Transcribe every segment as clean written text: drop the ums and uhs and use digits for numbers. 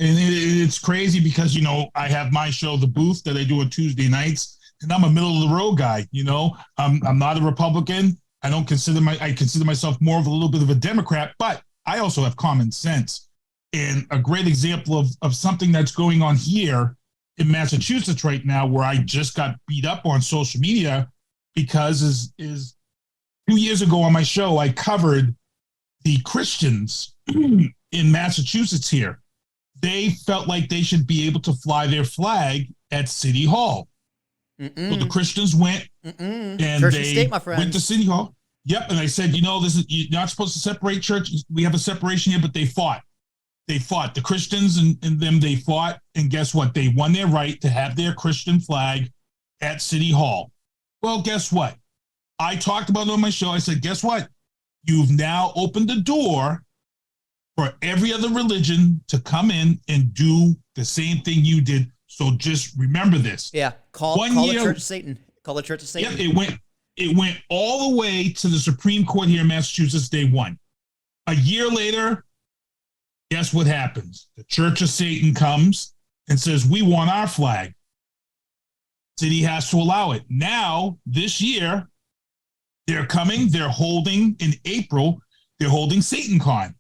And it's crazy because, I have my show, The Booth, that I do on Tuesday nights, and I'm a middle of the road guy. I'm not a Republican. I consider myself more of a little bit of a Democrat, but I also have common sense. And a great example of something that's going on here in Massachusetts right now, where I just got beat up on social media because is 2 years ago on my show, I covered the Christians in Massachusetts here. They felt like they should be able to fly their flag at City Hall. So the Christians went and Church they and state, my friends. went to City Hall. Yep, and I said, you're not supposed to separate church. We have a separation here, but they fought. They fought. The Christians and them, they fought, and guess what? They won their right to have their Christian flag at City Hall. Well, guess what? I talked about it on my show. I said, guess what? You've now opened the door for every other religion to come in and do the same thing you did. So just remember this. Yeah, call the Church of Satan. Call the Church of Satan. Yep, it went all the way to the Supreme Court here in Massachusetts. They won. A year later, guess what happens? The Church of Satan comes and says, we want our flag. City has to allow it. Now, this year, they're holding in April, they're holding SatanCon.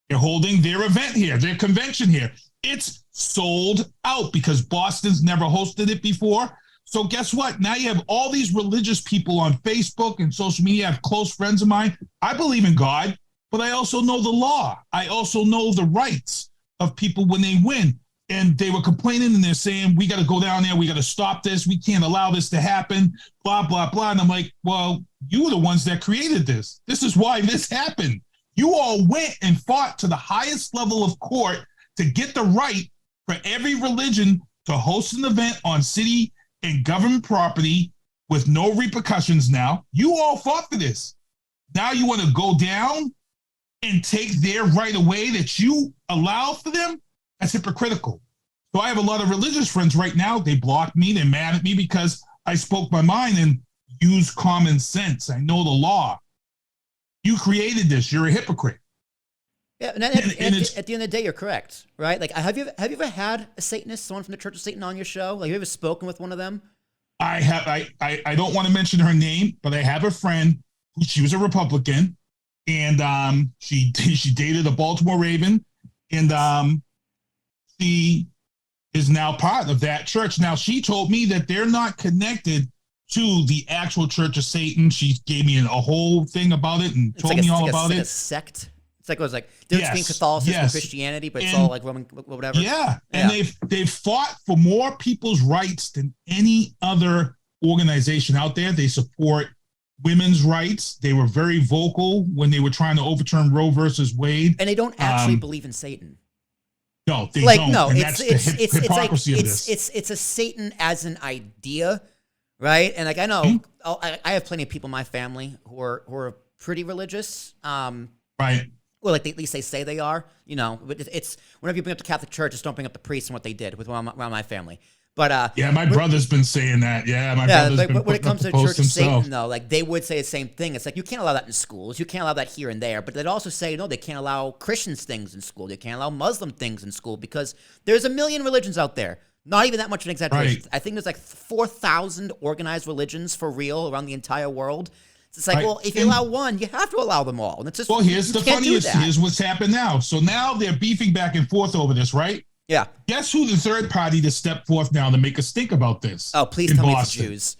They're holding their event here, their convention here. It's sold out because Boston's never hosted it before. So guess what? Now you have all these religious people on Facebook and social media. I have close friends of mine. I believe in God, but I also know the law. I also know the rights of people when they win. And they were complaining and they're saying, we got to go down there. We got to stop this. We can't allow this to happen, blah, blah, blah. And I'm like, well, you were the ones that created this. This is why this happened. You all went and fought to the highest level of court to get the right for every religion to host an event on city and government property with no repercussions now. You all fought for this. Now you want to go down and take their right away that you allow for them? That's hypocritical. So I have a lot of religious friends right now. They blocked me. They're mad at me because I spoke my mind and used common sense. I know the law. You created this. You're a hypocrite. Yeah, and at the end of the day, you're correct, right? Like, have you ever had a Satanist, someone from the Church of Satan, on your show? Like, have you ever spoken with one of them? I have. I don't want to mention her name, but I have a friend who, she was a Republican, and she dated a Baltimore Raven, and she is now part of that church. Now, she told me that they're not connected to the actual Church of Satan. She gave me a whole thing about it and told me all about it. It's like a sect. It's like, it was like difference between Catholicism and Christianity, but it's all like Roman, whatever. Yeah, and they've fought for more people's rights than any other organization out there. They support women's rights. They were very vocal when they were trying to overturn Roe versus Wade. And they don't actually believe in Satan. No, they don't. No, and it's hypocrisy like, of this. It's a Satan as an idea, right? And like, I know I have plenty of people in my family who are pretty religious. Right. Well, like at least they say they are, but it's whenever you bring up the Catholic Church, just don't bring up the priests and what they did with around my family. But yeah, my brother's been saying that. Yeah, my brother's like, been when it comes to the Church of himself. Satan, though, like they would say the same thing. It's like you can't allow that in schools. You can't allow that here and there. But they'd also say no, they can't allow Christians things in school. They can't allow Muslim things in school because there's a million religions out there. Not even that much of an exaggeration. Right. I think there's like 4,000 organized religions for real around the entire world. It's like, well, if you allow one, you have to allow them all. And it's just, well, here's the funniest. Here's what's happened now. So now they're beefing back and forth over this, right? Yeah. Guess who the third party to step forth now to make a stink about this? Oh, please tell me it's the Jews.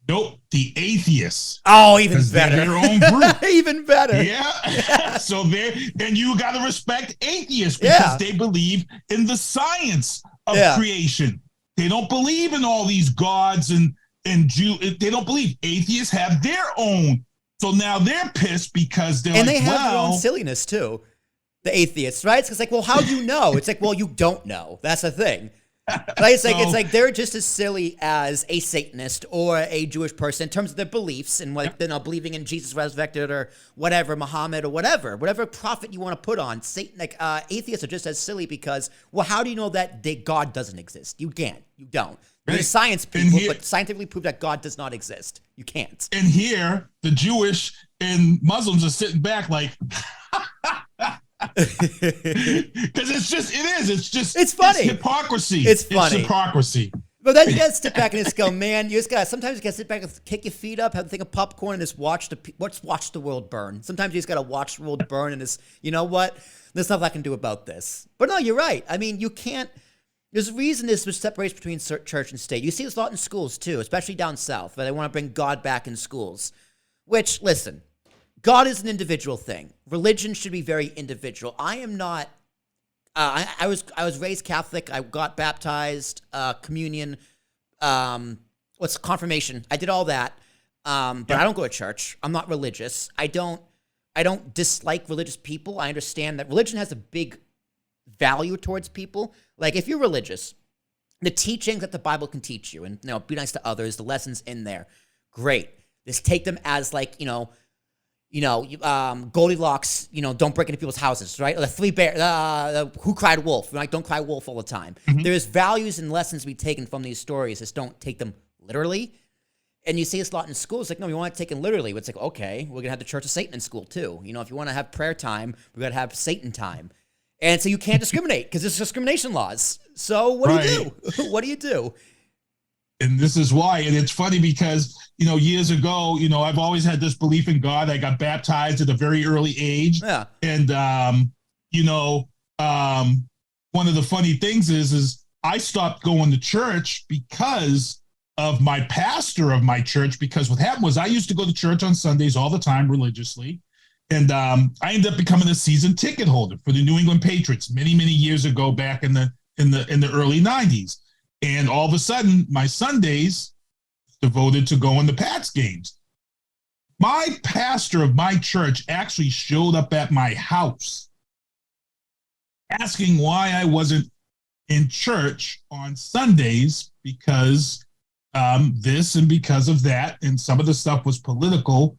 Nope, the atheists. Oh, even better. They're their own group. Even better. Yeah. So and you got to respect atheists because they believe in the science of creation. They don't believe in all these gods and they don't believe. Atheists have their own. So now they're pissed because they're and they have their own silliness too. The atheists, right? It's like, well, how do you know? It's like, well, you don't know. That's the thing. Right? It's like they're just as silly as a Satanist or a Jewish person in terms of their beliefs and like believing in Jesus resurrected or whatever, Muhammad or whatever prophet you want to put on. Satan, like atheists are just as silly because, well, how do you know that God doesn't exist? You can't. You don't. There's science people, but scientifically prove that God does not exist. You can't. And here, the Jewish and Muslims are sitting back like, Because it's funny. It's hypocrisy. It's funny. It's hypocrisy. But then you gotta sit back and just go, man. Sometimes you gotta sit back and kick your feet up, have a thing of popcorn, and just watch the world burn. Sometimes you just gotta watch the world burn, and just, you know what? There's nothing I can do about this. But no, you're right. I mean, you can't. There's a reason there's separation between church and state. You see this a lot in schools too, especially down south, where they want to bring God back in schools. Which, listen, God is an individual thing. Religion should be very individual. I am not. I was raised Catholic. I got baptized, communion, confirmation. I did all that, but I don't go to church. I'm not religious. I don't dislike religious people. I understand that religion has a big value towards people. Like, if you're religious, the teachings that the Bible can teach you, and be nice to others, the lessons in there, great. Just take them as like Goldilocks, don't break into people's houses, right? Or the three bears, who cried wolf, right? Don't cry wolf all the time. Mm-hmm. There's values and lessons to be taken from these stories. Just don't take them literally. And you see this a lot in schools. Like, no, we want to take it literally. It's like, okay, we're going to have the Church of Satan in school too. If you want to have prayer time, we're going to have Satan time. And so you can't discriminate because there's discrimination laws. So what do you do? What do you do? And this is why. And it's funny because, years ago, I've always had this belief in God. I got baptized at a very early age. Yeah. And, one of the funny things is I stopped going to church because of my pastor of my church, because what happened was I used to go to church on Sundays all the time religiously. And I ended up becoming a season ticket holder for the New England Patriots many, many years ago, back in the early 90s. And all of a sudden, my Sundays devoted to going to Pats games. My pastor of my church actually showed up at my house asking why I wasn't in church on Sundays, because this and because of that. And some of the stuff was political,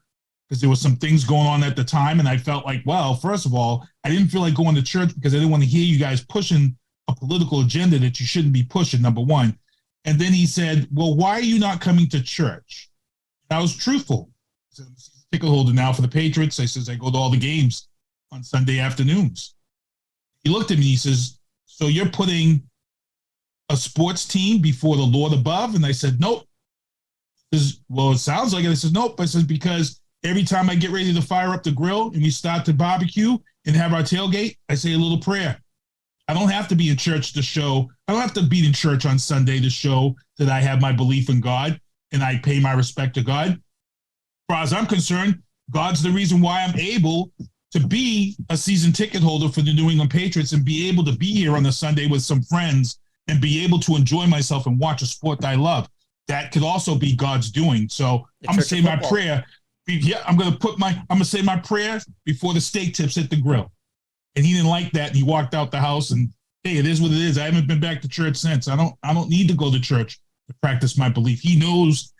because there was some things going on at the time. And I felt like, well, first of all, I didn't feel like going to church because I didn't want to hear you guys pushing a political agenda that you shouldn't be pushing, number one. And then he said, well, why are you not coming to church? And I was truthful. I said, I'm a ticket holder now for the Patriots. I says, I go to all the games on Sunday afternoons. He looked at me, he says, so you're putting a sports team before the Lord above? And I said, nope. He says, well, it sounds like it. I said, nope. I said, because every time I get ready to fire up the grill and we start to barbecue and have our tailgate, I say a little prayer. I don't have to be in church to show. I don't have to be in church on Sunday to show that I have my belief in God and I pay my respect to God. As far as I'm concerned, God's the reason why I'm able to be a season ticket holder for the New England Patriots and be able to be here on a Sunday with some friends and be able to enjoy myself and watch a sport that I love. That could also be God's doing. So I'm going to say my prayer. Yeah, I'm going to say my prayer before the steak tips hit the grill. And he didn't like that. And he walked out the house, and hey, it is what it is. I haven't been back to church since. I don't need to go to church to practice my belief. He knows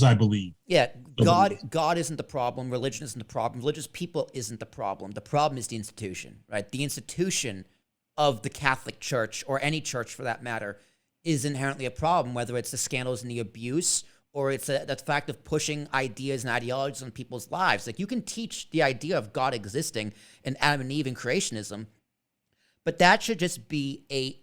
I believe. Yeah. God isn't the problem. Religion isn't the problem. Religious people isn't the problem. The problem is the institution, right? The institution of the Catholic Church, or any church for that matter, is inherently a problem, whether it's the scandals and the abuse, or it's the fact of pushing ideas and ideologies on people's lives. Like, you can teach the idea of God existing and Adam and Eve and creationism, but that should just be a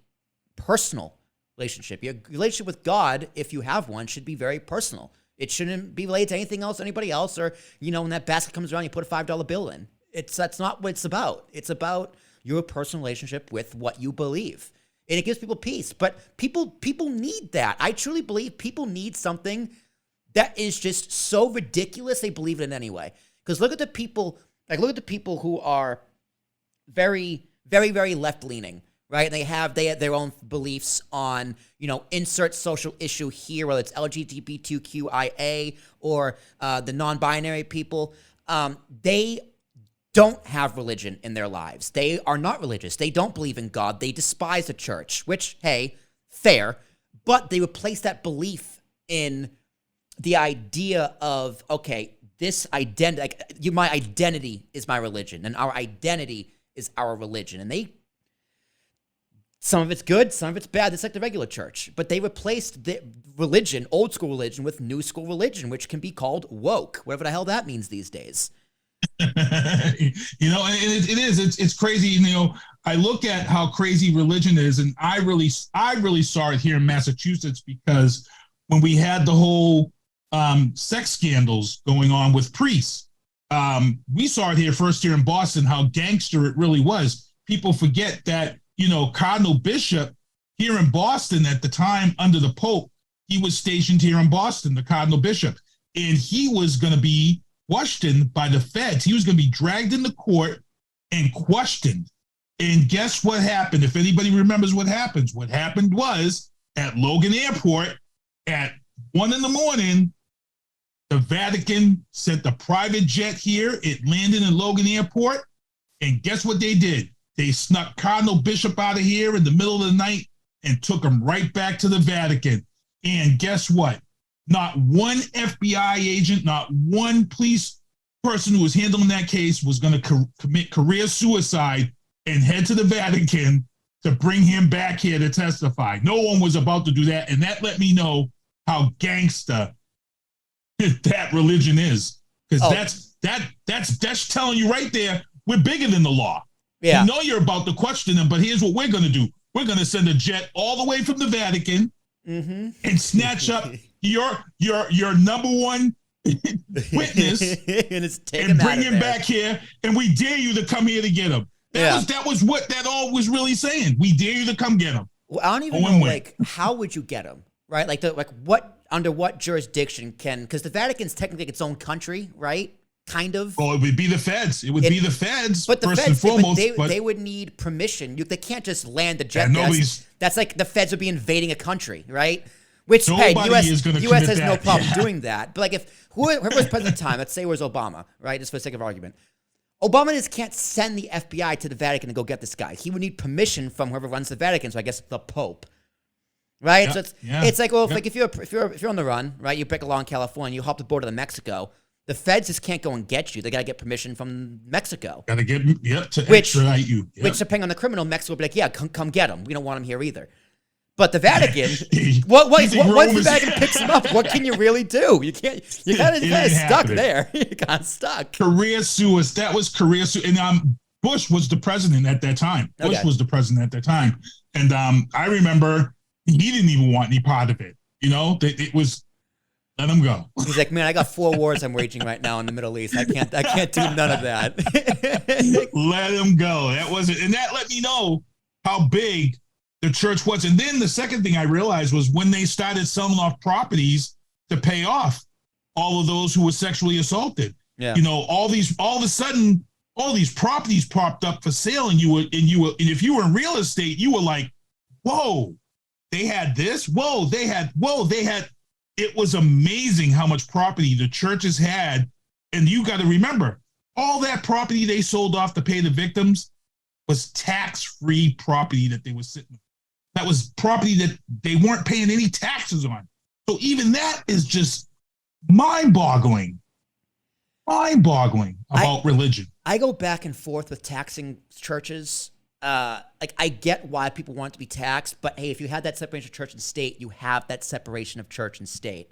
personal relationship. Your relationship with God, if you have one, should be very personal. It shouldn't be related to anything else, anybody else, or, when that basket comes around, you put a $5 bill in. That's not what it's about. It's about your personal relationship with what you believe. And it gives people peace. But people need that. I truly believe people need something that is just so ridiculous they believe it in anyway. Because look at the people who are very, very, very left-leaning, right? And they have their own beliefs on, insert social issue here, whether it's LGBTQIA or the non-binary people. They don't have religion in their lives. They are not religious. They don't believe in God. They despise the church, which, hey, fair. But they replace that belief in the idea of, okay, this identity, my identity is my religion, and our identity is our religion. And some of it's good, some of it's bad. It's like the regular church. But they replaced the religion, old school religion, with new school religion, which can be called woke, whatever the hell that means these days. You know, and it is. It's crazy. You know, I look at how crazy religion is, and I really saw it here in Massachusetts because when we had the whole sex scandals going on with priests, we saw it here first here in Boston how gangster it really was. People forget that Cardinal Bishop here in Boston at the time under the Pope, he was stationed here in Boston, the Cardinal Bishop, and he was going to be questioned by the feds. He was going to be dragged into court and questioned. And guess what happened? If anybody remembers what happened was at Logan Airport at 1 a.m, the Vatican sent the private jet here. It landed in Logan Airport. And guess what they did? They snuck Cardinal Bishop out of here in the middle of the night and took him right back to the Vatican. And guess what? Not one FBI agent, not one police person who was handling that case was going to commit career suicide and head to the Vatican to bring him back here to testify. No one was about to do that. And that let me know how gangster that religion is. Because that's telling you right there, we're bigger than the law. Yeah. You know you're about to question them, but here's what we're going to do. We're going to send a jet all the way from the Vatican and snatch up your number one witness and bring him back here, and we dare you to come here to get him. That was what that all was really saying. We dare you to come get him. Well, I don't even know, like, how would you get him, right? Like, under what jurisdiction because the Vatican's technically its own country, right? Kind of. Well, it would be the feds. It would be the feds, but first and foremost. They would need permission. They can't just land the jet. That's like the feds would be invading a country, right? Which, hey, U.S. has no problem doing that. But like if whoever was president at the time, let's say it was Obama, right? Just for the sake of argument. Obama just can't send the FBI to the Vatican to go get this guy. He would need permission from whoever runs the Vatican, so I guess the Pope. Right? So it's like, well, like if you're on the run, right, you break a law in California, you hop the border to Mexico, the feds just can't go and get you. They got to get permission from Mexico. Got to get, to extradite you. Yep. Which, depending on the criminal, Mexico will be like, yeah, come get him. We don't want him here either. But the Vatican, once the Vatican picks him up, what can you really do? You can't. You kind of stuck there. You got stuck. Career suicide. That was career suicide. And Bush was the president at that time. Bush was the president at that time. And I remember he didn't even want any part of it. It was. Let him go. He's like, man, I got 4 wars I'm waging right now in the Middle East. I can't do none of that. Let him go. That wasn't, and that let me know how big the church was. And then the second thing I realized was when they started selling off properties to pay off all of those who were sexually assaulted. Yeah. All of a sudden, all these properties popped up for sale, and if you were in real estate, you were like, whoa, they had this. Whoa, they had. It was amazing how much property the churches had. And you got to remember, all that property they sold off to pay the victims was tax-free property that they were sitting on. That was property that they weren't paying any taxes on. So even that is just mind-boggling about religion. I go back and forth with taxing churches. Like, I get why people want it to be taxed, but hey, if you had that separation of church and state, you have that separation of church and state.